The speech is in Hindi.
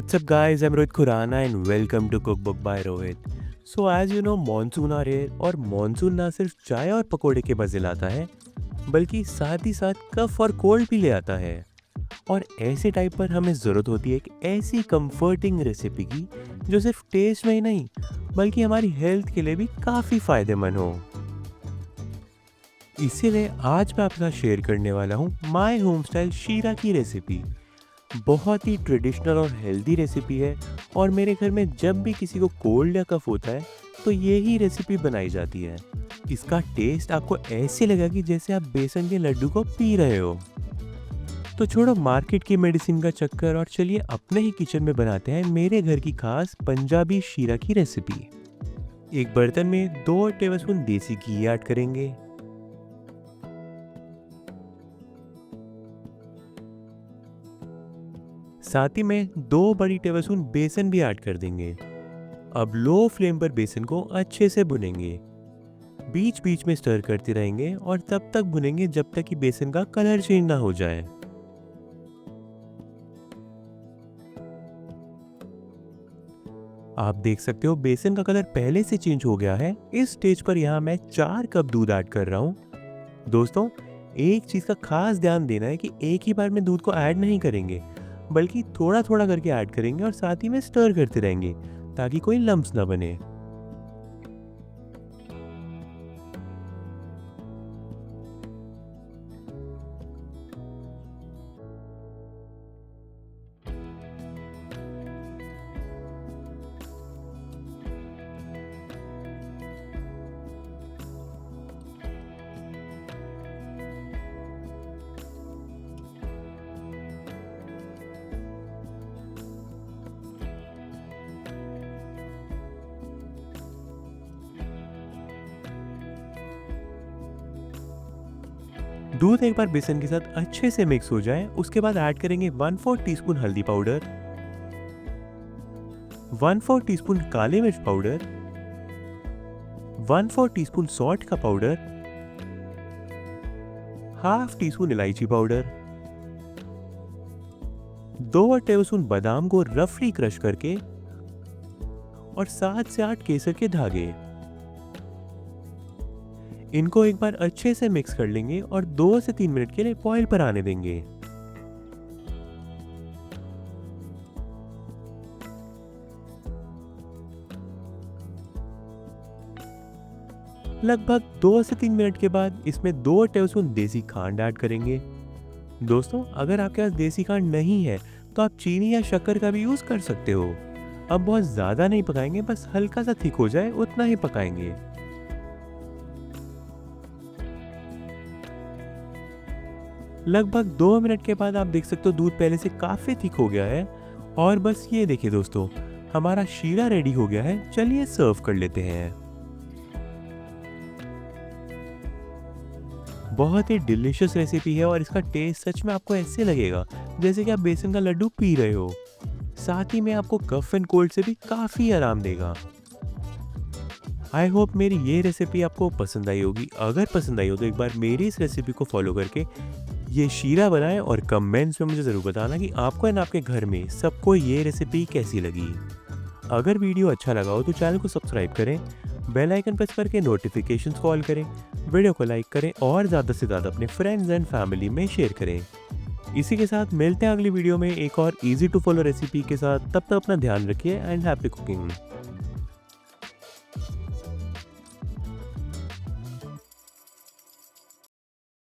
What's up, guys? I'm Rohit Khurana and welcome to Cookbook by Rohit. So as you know, monsoon आ रहे हैं और मानसून ना सिर्फ चाय और पकोड़े के मज़े लाता है, बल्कि साथ ही साथ कफ और कोल्ड भी ले आता है। और ऐसे टाइप पर हमें ज़रूरत होती है एक ऐसी कंफर्टिंग रेसिपी की जो सिर्फ टेस्ट में ही नहीं, बल्कि हमारी हेल्थ के लिए भी काफ़ी फ़ायदेमंद हो। इसीलिए आज मैं आपके साथ शेयर करने वाला हूँ माय होम स्टाइल शीरा की रेसिपी। बहुत ही ट्रेडिशनल और हेल्दी रेसिपी है और मेरे घर में जब भी किसी को कोल्ड या कफ होता है तो यही रेसिपी बनाई जाती है। इसका टेस्ट आपको ऐसे लगेगा कि जैसे आप बेसन के लड्डू को पी रहे हो। तो छोड़ो मार्केट की मेडिसिन का चक्कर और चलिए अपने ही किचन में बनाते हैं मेरे घर की खास पंजाबी शीरा की रेसिपी। एक बर्तन में 2 टेबलस्पून देसी घी ऐड करेंगे। साथ ही में 2 बड़ी टेबलस्पून बेसन भी ऐड कर देंगे। अब लो फ्लेम पर बेसन को अच्छे से भुनेंगे। बीच बीच में स्टर करते रहेंगे और तब तक भुनेंगे जब तक कि बेसन का कलर चेंज ना हो जाए। आप देख सकते हो बेसन का कलर पहले से चेंज हो गया है। इस स्टेज पर यहाँ मैं 4 कप दूध ऐड कर रहा हूँ। दोस्तों, एक चीज़ का खास ध्यान देना है कि एक ही बार में दूध को ऐड नहीं करेंगे, बल्कि थोड़ा थोड़ा करके ऐड करेंगे और साथ ही में स्टर करते रहेंगे ताकि कोई लम्प्स ना बने। दूध एक बार बेसन के साथ अच्छे से मिक्स हो जाए, उसके बाद ऐड करेंगे 1/4 टीस्पून हल्दी पाउडर, 1/4 टीस्पून काले मिर्च पाउडर, 1/4 टीस्पून सॉल्ट का पाउडर, हाफ टीस्पून इलायची पाउडर, 2 टेबलस्पून बादाम को रफली क्रश करके और 7 से 8 केसर के धागे। इनको एक बार अच्छे से मिक्स कर लेंगे और 2 से 3 मिनट के लिए बॉईल पर आने देंगे। लगभग 2 से 3 मिनट के बाद इसमें 2 टेबलस्पून देसी खांड ऐड करेंगे। दोस्तों, अगर आपके पास देसी खांड नहीं है तो आप चीनी या शक्कर का भी यूज कर सकते हो। अब बहुत ज्यादा नहीं पकाएंगे, बस हल्का सा थिक हो जाए उतना ही पकाएंगे। लगभग 2 मिनट के बाद आप देख सकते हो दूध पहले से काफी थिक हो गया है। और बस ये देखिए दोस्तों, हमारा शीरा रेडी हो गया है। चलिए सर्व कर लेते हैं। बहुत ही डिलीशियस रेसिपी है और इसका टेस्ट सच में आपको ऐसे लगेगा जैसे कि आप बेसन का लड्डू पी रहे हो। साथ ही में आपको कफ एंड कोल्ड से भी काफी आराम देगा। आई होप मेरी ये रेसिपी आपको पसंद आई होगी। अगर पसंद आई हो तो एक बार मेरी इस रेसिपी को फॉलो करके ये शीरा बनाएं और कमेंट्स में मुझे ज़रूर बताना कि आपको एंड आपके घर में सबको ये रेसिपी कैसी लगी। अगर वीडियो अच्छा लगा हो तो चैनल को सब्सक्राइब करें, बेल आइकन प्रेस करके नोटिफिकेशंस कॉल करें, वीडियो को लाइक करें और ज़्यादा से ज़्यादा अपने फ्रेंड्स एंड फैमिली में शेयर करें। इसी के साथ मिलते हैं अगली वीडियो में एक और ईजी टू फॉलो रेसिपी के साथ। तब तक अपना ध्यान रखिए एंड हैप्पी कुकिंग।